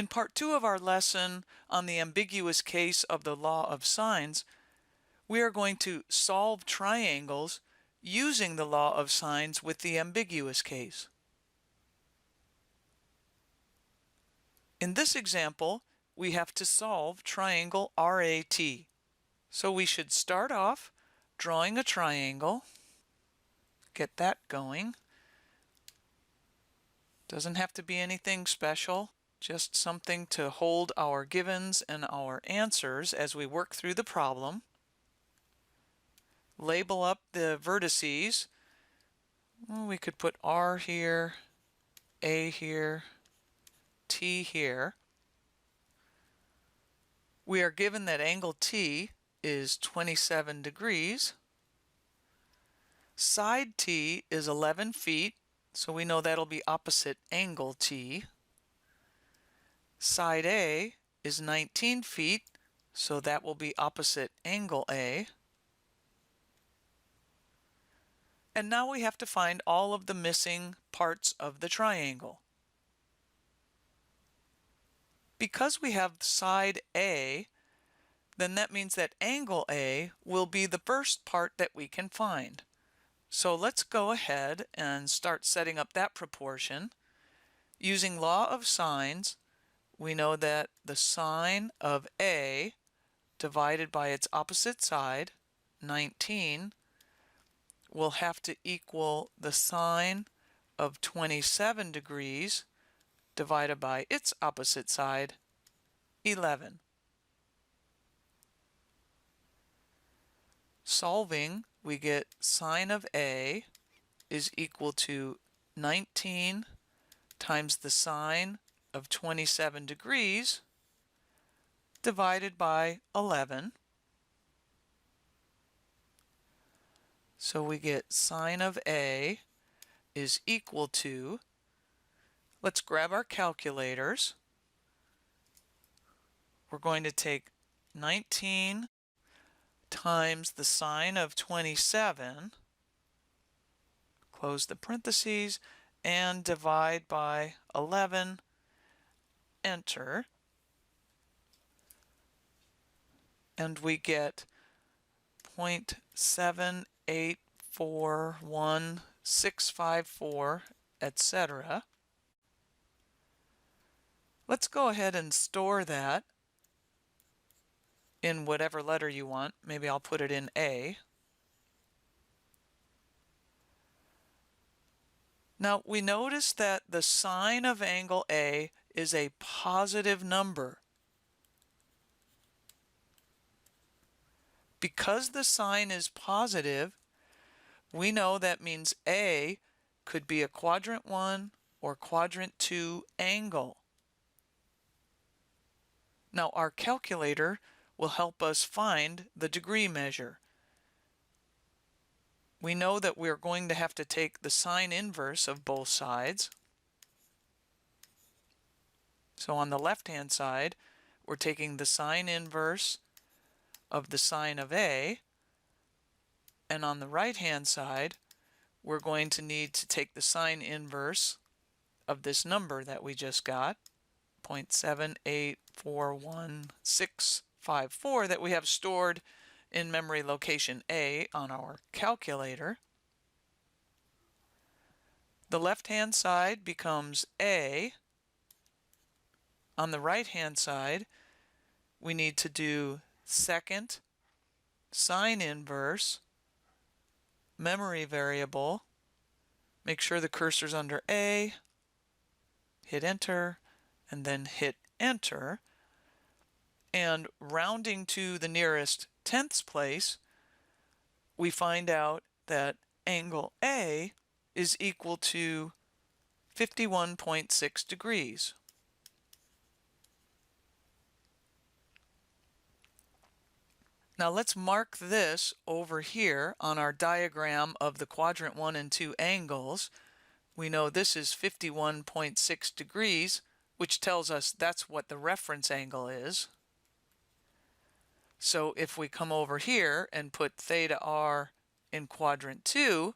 In part 2 of our lesson on the ambiguous case of the law of sines, we are going to solve triangles using the law of sines with the ambiguous case. In this example, we have to solve triangle RAT. So we should start off drawing a triangle, get that going. Doesn't have to be anything special, just something to hold our givens and our answers as we work through the problem. Label up the vertices. Well, we could put R here, A here, T here. We are given that angle T is 27 degrees. Side T is 11 feet, so we know that'll be opposite angle T. Side A is 19 feet, so that will be opposite angle A. And now we have to find all of the missing parts of the triangle. Because we have side A, then that means that angle A will be the first part that we can find. So let's go ahead and start setting up that proportion. Using law of sines, we know that the sine of A divided by its opposite side, 19, will have to equal the sine of 27 degrees divided by its opposite side, 11. Solving, we get sine of A is equal to 19 times the sine of 27 degrees divided by 11. So we get sine of A is equal to, let's grab our calculators. We're going to take 19 times the sine of 27, close the parentheses, and divide by 11, enter, and we get 0.7841654, etc. Let's go ahead and store that in whatever letter you want. Maybe I'll put it in A. Now we notice that the sine of angle A is a positive number. Because the sine is positive, we know that means A could be a quadrant 1 or quadrant 2 angle. Now our calculator will help us find the degree measure. We know that we're going to have to take the sine inverse of both sides. So on the left-hand side, we're taking the sine inverse of the sine of A, and on the right-hand side, we're going to need to take the sine inverse of this number that we just got, 0.7841654, that we have stored in memory location A on our calculator. The left-hand side becomes A. On the right-hand side, we need to do second sine inverse, memory variable, make sure the cursor's under A, hit enter, and then hit enter. And rounding to the nearest tenths place, we find out that angle A is equal to 51.6 degrees. Now let's mark this over here on our diagram of the quadrant 1 and 2 angles. We know this is 51.6 degrees, which tells us that's what the reference angle is. So if we come over here and put theta r in quadrant 2,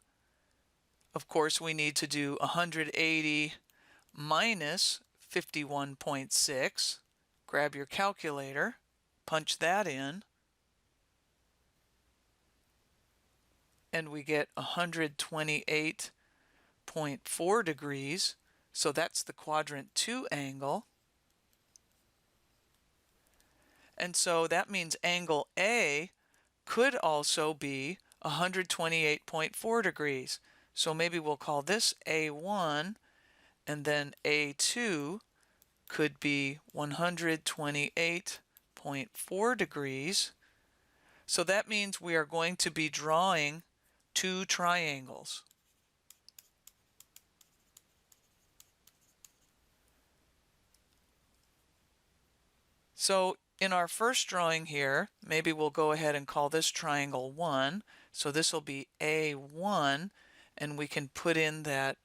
of course we need to do 180 minus 51.6. Grab your calculator, punch that in, and we get 128.4 degrees. So that's the quadrant 2 angle. And so that means angle A could also be 128.4 degrees. So maybe we'll call this A1, and then A2 could be 128.4 degrees. So that means we are going to be drawing two triangles. So in our first drawing here, maybe we'll go ahead and call this triangle 1. So this will be A1, and we can put in that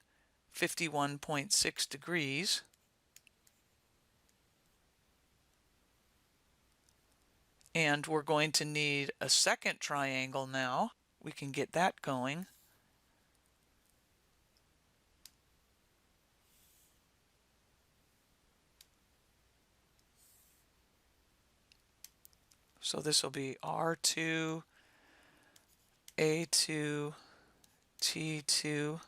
51.6 degrees. And we're going to need a second triangle now. We can get that going. So this will be R2, A2, T2.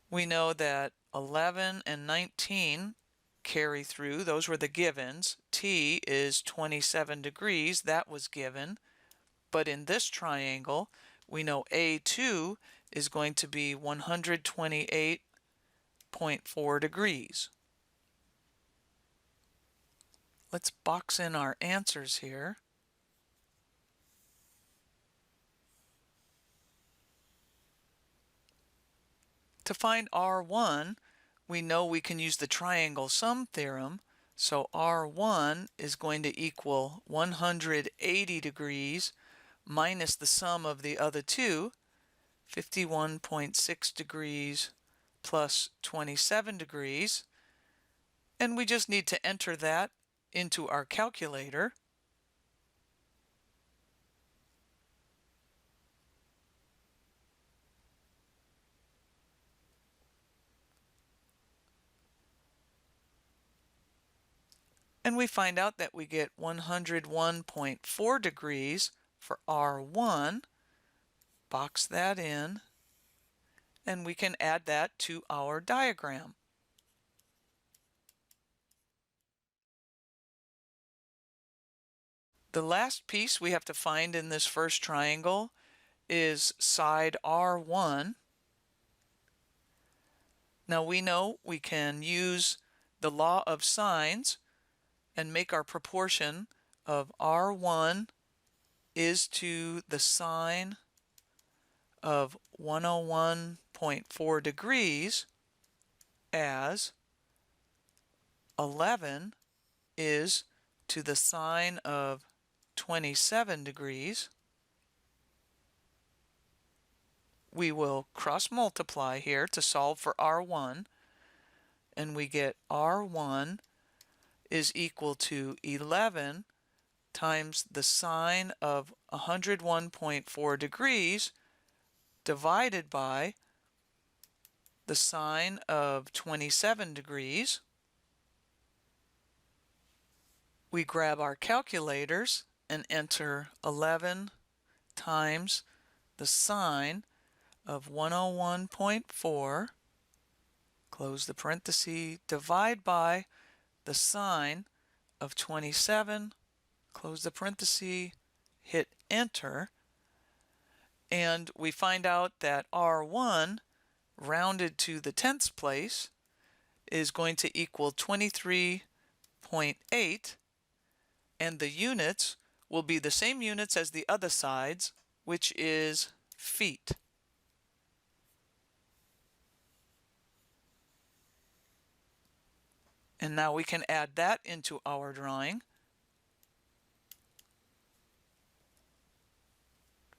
We know that 11 and 19 carry through. Those were the givens. T is 27 degrees. That was given. But in this triangle, we know A2 is going to be 128.4 degrees. Let's box in our answers here. To find R1, we know we can use the Triangle Sum Theorem. So R1 is going to equal 180 degrees minus the sum of the other two, 51.6 degrees plus 27 degrees. And we just need to enter that into our calculator. And we find out that we get 101.4 degrees for R1. Box that in, and we can add that to our diagram. The last piece we have to find in this first triangle is side R1. Now we know we can use the law of sines and make our proportion of R1 is to the sine of 101.4 degrees as 11 is to the sine of 27 degrees. We will cross multiply here to solve for R1, and we get R1 is equal to 11 times the sine of 101.4 degrees divided by the sine of 27 degrees. We grab our calculators and enter 11 times the sine of 101.4, close the parenthesis, divide by the sine of 27, close the parenthesis, hit enter, and we find out that R1 rounded to the tenths place is going to equal 23.8, and the units will be the same units as the other sides, which is feet. And now we can add that into our drawing.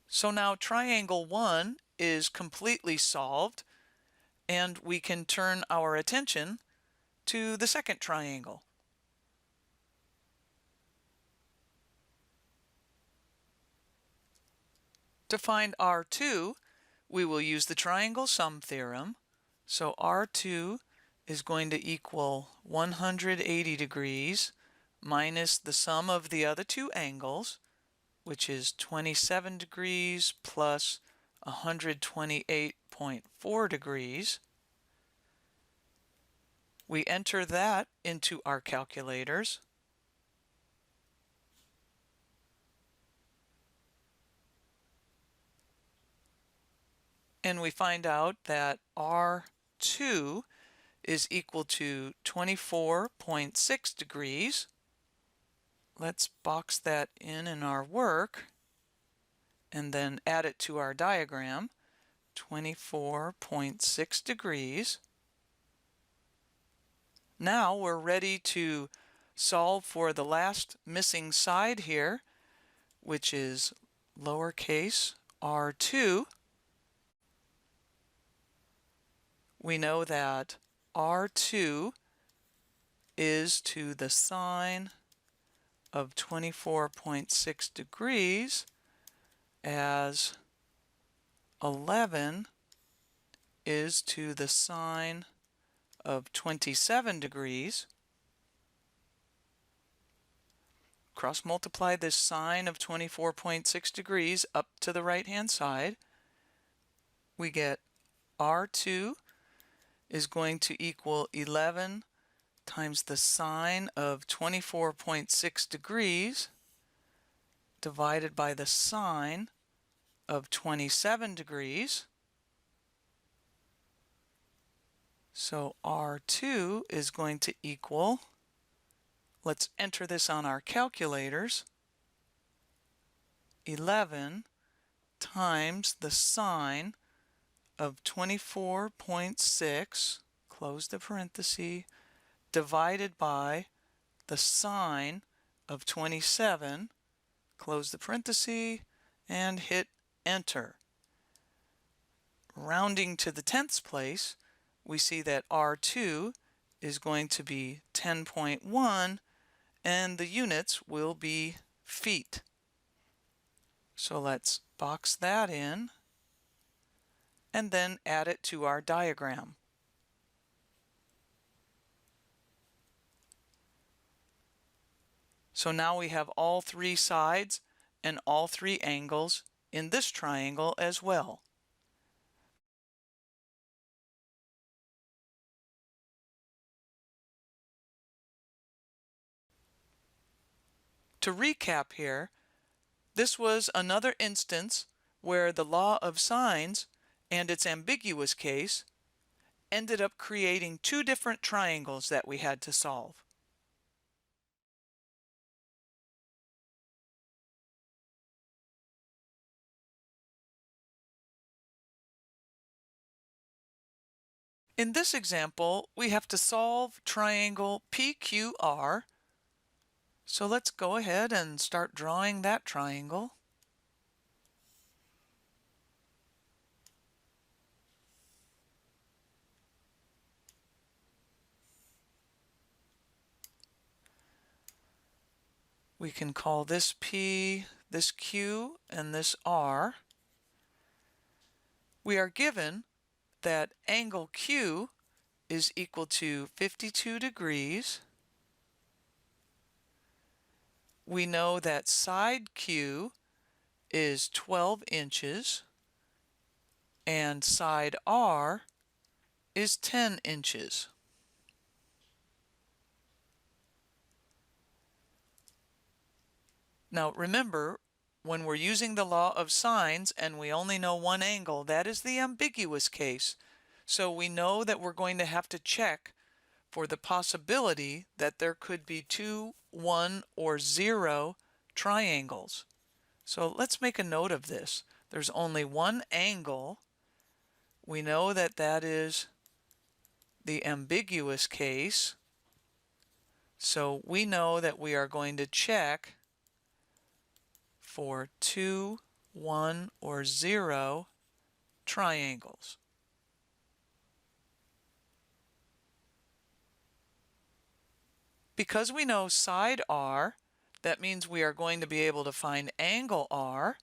So now triangle 1 is completely solved, and we can turn our attention to the second triangle. To find R2, we will use the Triangle Sum Theorem. So R2 is going to equal 180 degrees minus the sum of the other two angles, which is 27 degrees plus 128.4 degrees. We enter that into our calculators. And we find out that R2 is equal to 24.6 degrees. Let's box that in our work and then add it to our diagram. 24.6 degrees. Now we're ready to solve for the last missing side here, which is lowercase r2. We know that r2 is to the sine of 24.6 degrees as 11 is to the sine of 27 degrees. Cross multiply this sine of 24.6 degrees up to the right-hand side. We get R2 is going to equal 11 times the sine of 24.6 degrees divided by the sine of 27 degrees. So R2 is going to equal, let's enter this on our calculators, 11 times the sine of 24.6, close the parenthesis, divided by the sine of 27, close the parenthesis, and hit enter. Rounding to the tenths place, we see that R2 is going to be 10.1, and the units will be feet. So let's box that in and then add it to our diagram. So now we have all three sides and all three angles in this triangle as well. To recap here, this was another instance where the law of sines and its ambiguous case ended up creating two different triangles that we had to solve. In this example, we have to solve triangle PQR. So let's go ahead and start drawing that triangle. We can call this P, this Q, and this R. We are given that angle Q is equal to 52 degrees. We know that side Q is 12 inches and side R is 10 inches. Now remember, when we're using the law of sines and we only know one angle, that is the ambiguous case. So we know that we're going to have to check for the possibility that there could be 2, 1, or 0 triangles. So let's make a note of this. There's only one angle. We know that that is the ambiguous case. So we know that we are going to check for 2, 1, or 0 triangles. Because we know side R, that means we are going to be able to find angle R.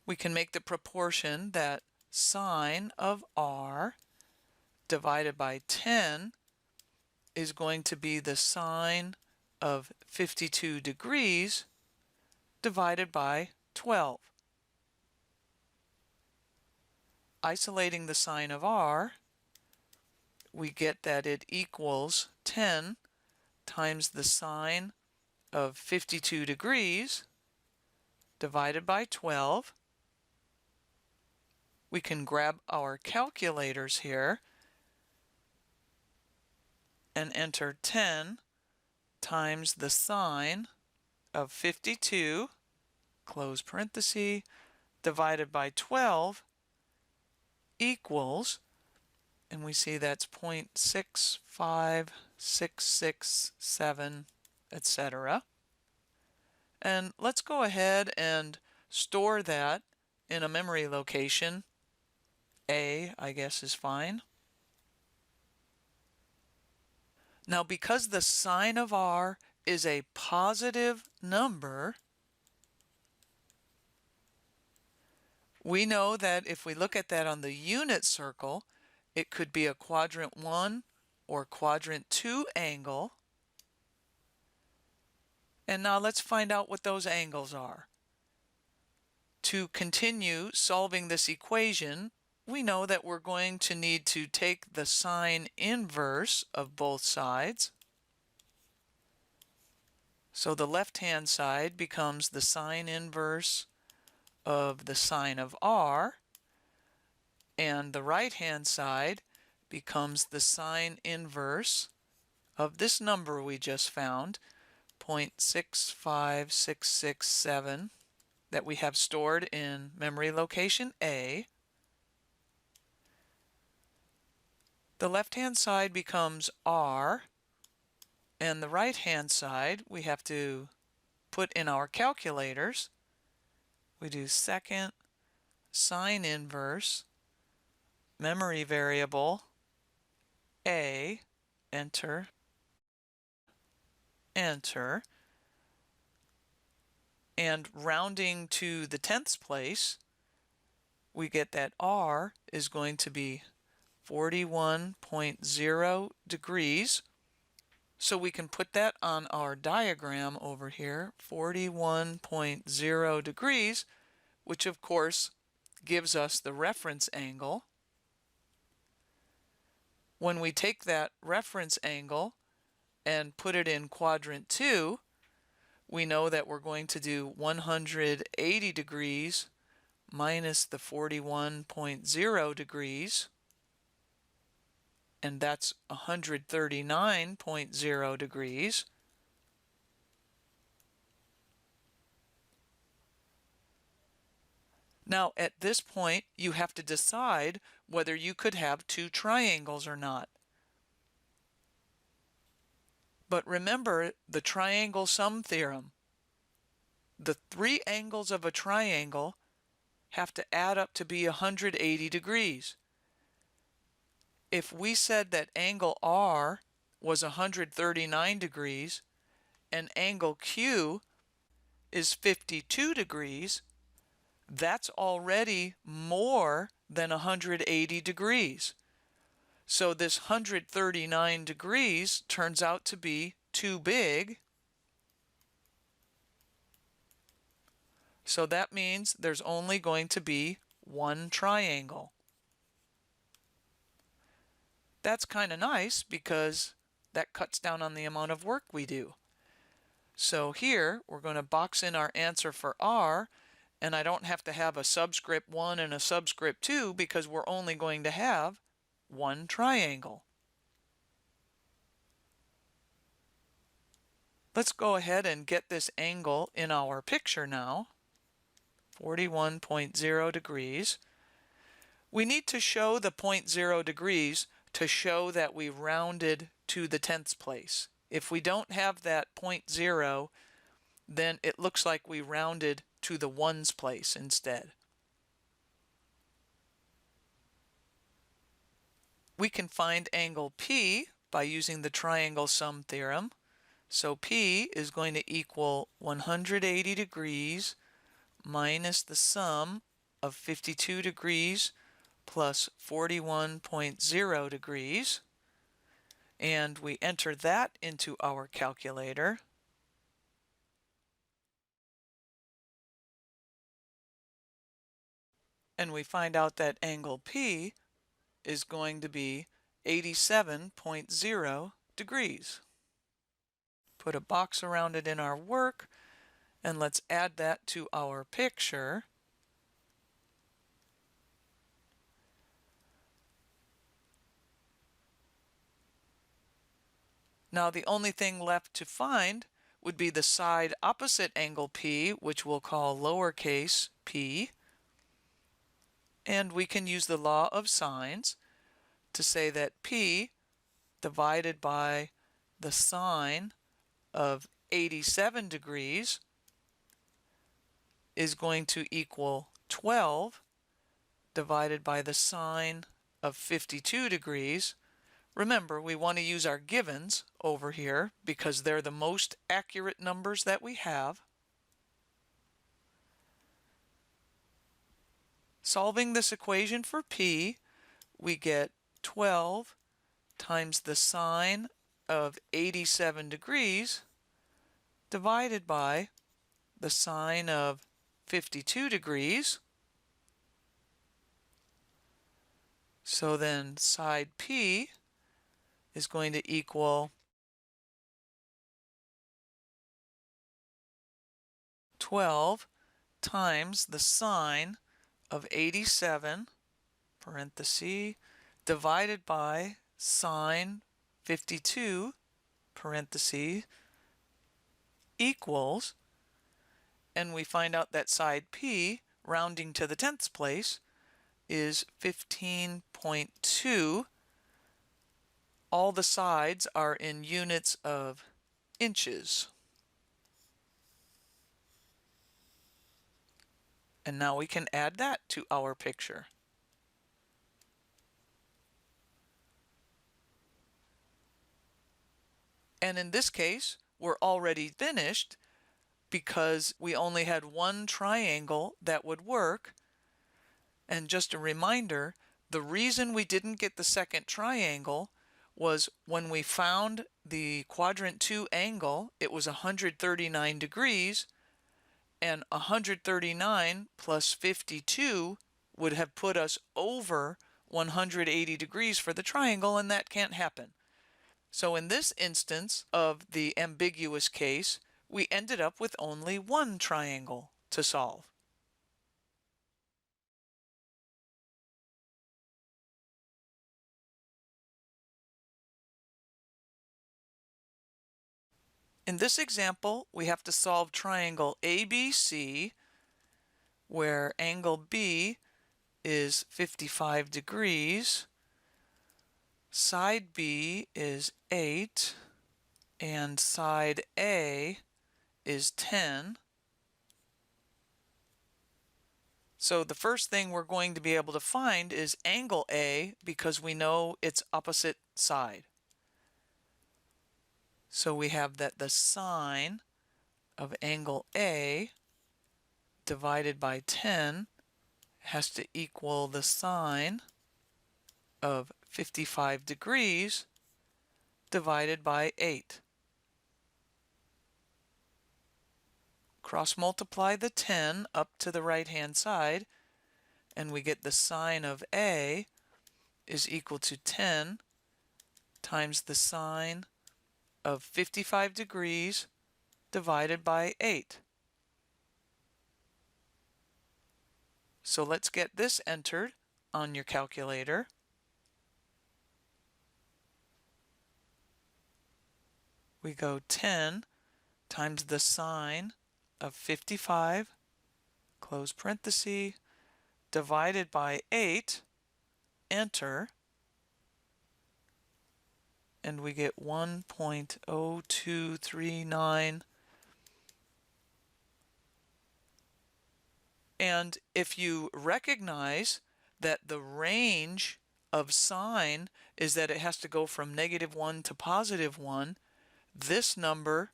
We can make the proportion that sine of R divided by 10 is going to be the sine of 52 degrees divided by 12. Isolating the sine of r, we get that it equals 10 times the sine of 52 degrees divided by 12. We can grab our calculators here and enter 10 times the sine of 52, close parenthesis, divided by 12 equals, and we see that's 0.65667, etc. And let's go ahead and store that in a memory location. A, I guess, is fine. Now, because the sine of r is a positive number, we know that if we look at that on the unit circle, it could be a quadrant 1 or quadrant 2 angle. And now let's find out what those angles are. To continue solving this equation, we know that we're going to need to take the sine inverse of both sides. So the left-hand side becomes the sine inverse of the sine of r, and the right-hand side becomes the sine inverse of this number we just found, 0.65667, that we have stored in memory location A. The left-hand side becomes r, and the right-hand side we have to put in our calculators. We do second sine inverse, memory variable A, enter, enter, and rounding to the 10th place, we get that r is going to be 41.0 degrees. So we can put that on our diagram over here, 41.0 degrees, which of course gives us the reference angle. When we take that reference angle and put it in quadrant 2, we know that we're going to do 180 degrees minus the 41.0 degrees, and that's 139.0 degrees. Now, at this point, you have to decide whether you could have two triangles or not. But remember the Triangle Sum Theorem. The three angles of a triangle have to add up to be 180 degrees. If we said that angle R was 139 degrees and angle Q is 52 degrees, that's already more than 180 degrees. So this 139 degrees turns out to be too big. So that means there's only going to be one triangle. That's kind of nice because that cuts down on the amount of work we do. So here we're going to box in our answer for R, and I don't have to have a subscript 1 and a subscript 2 because we're only going to have one triangle. Let's go ahead and get this angle in our picture now, 41.0 degrees. We need to show the 0.0 degrees to show that we rounded to the 10th place. If we don't have that 0.0, then it looks like we rounded to the ones place instead. We can find angle P by using the Triangle Sum Theorem. So P is going to equal 180 degrees minus the sum of 52 degrees plus 41.0 degrees. And we enter that into our calculator. And we find out that angle P is going to be 87.0 degrees. Put a box around it in our work, and let's add that to our picture. Now the only thing left to find would be the side opposite angle P, which we'll call lowercase p. And we can use the law of sines to say that P divided by the sine of 87 degrees is going to equal 12 divided by the sine of 52 degrees. Remember, we want to use our givens over here because they're the most accurate numbers that we have. Solving this equation for P, we get 12 times the sine of 87 degrees divided by the sine of 52 degrees. So then side P is going to equal 12 times the sine of 87, parenthesis, divided by sine 52, parenthesis, equals, and we find out that side P, rounding to the tenths place, is 15.2. All the sides are in units of inches. And now we can add that to our picture. And in this case, we're already finished because we only had one triangle that would work. And just a reminder, the reason we didn't get the second triangle was when we found the quadrant 2 angle, it was 139 degrees, and 139 plus 52 would have put us over 180 degrees for the triangle, and that can't happen. So in this instance of the ambiguous case, we ended up with only one triangle to solve. In this example, we have to solve triangle ABC, where angle B is 55 degrees, side B is 8, and side A is 10. So the first thing we're going to be able to find is angle A because we know its opposite side. So we have that the sine of angle A divided by 10 has to equal the sine of 55 degrees divided by 8. Cross multiply the 10 up to the right-hand side, and we get the sine of A is equal to 10 times the sine of 55 degrees divided by 8. So let's get this entered on your calculator. We go 10 times the sine of 55, close parenthesis, divided by 8, enter, and we get 1.0239. And if you recognize that the range of sine is that it has to go from -1 to +1, this number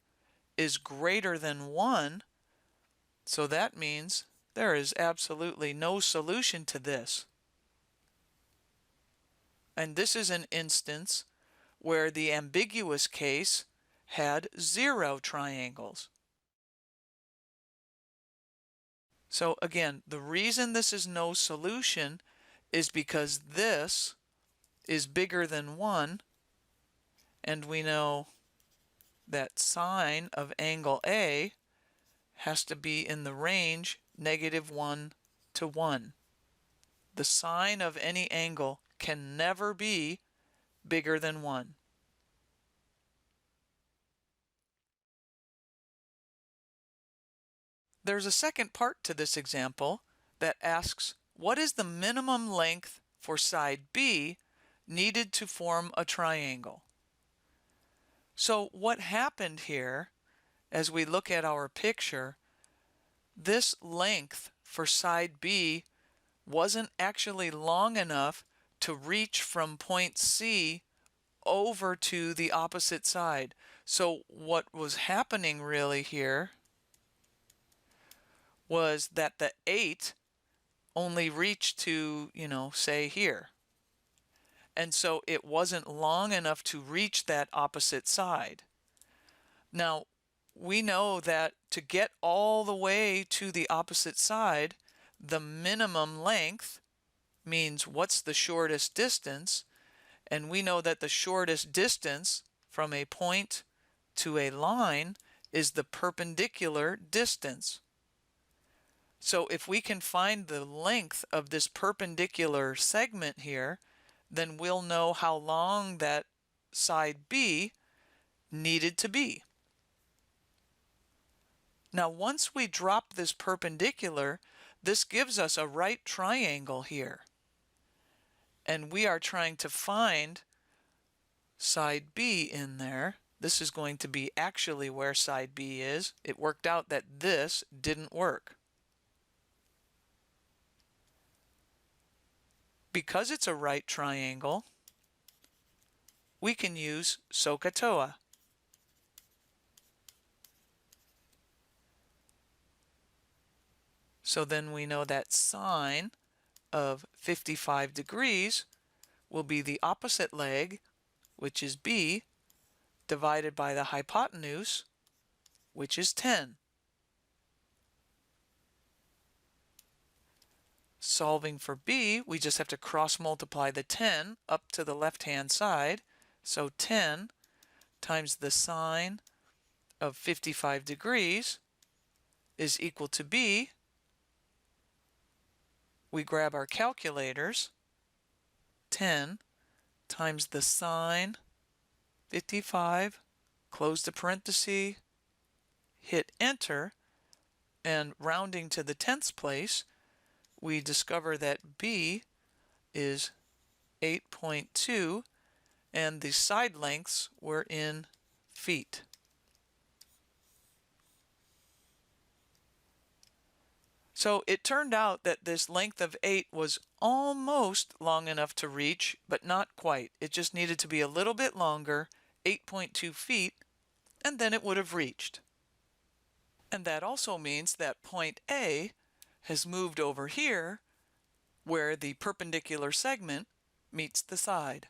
is greater than 1, so that means there is absolutely no solution to this. And this is an instance where the ambiguous case had 0 triangles. So again, the reason this is no solution is because this is bigger than 1, and we know that sine of angle A has to be in the range -1 to 1. The sine of any angle can never be bigger than 1. There's a second part to this example that asks, what is the minimum length for side B needed to form a triangle? So what happened here, as we look at our picture, this length for side B wasn't actually long enough to reach from point C over to the opposite side. So what was happening really here was that the 8 only reached to, say here. And so it wasn't long enough to reach that opposite side. Now, we know that to get all the way to the opposite side, the minimum length means what's the shortest distance, and we know that the shortest distance from a point to a line is the perpendicular distance. So if we can find the length of this perpendicular segment here, then we'll know how long that side B needed to be. Now, once we drop this perpendicular, this gives us a right triangle here. And we are trying to find side B in there. This is going to be actually where side B is. It worked out that this didn't work. Because it's a right triangle, we can use SOHCAHTOA. So then we know that sine of 55 degrees will be the opposite leg, which is B, divided by the hypotenuse, which is 10. Solving for B, we just have to cross multiply the 10 up to the left-hand side. So 10 times the sine of 55 degrees is equal to B. We grab our calculators. 10 times the sine 55, close the parenthesis, hit enter, and rounding to the tenths place, we discover that B is 8.2, and the side lengths were in feet. So it turned out that this length of 8 was almost long enough to reach, but not quite. It just needed to be a little bit longer, 8.2 feet, and then it would have reached. And that also means that point A has moved over here where the perpendicular segment meets the side.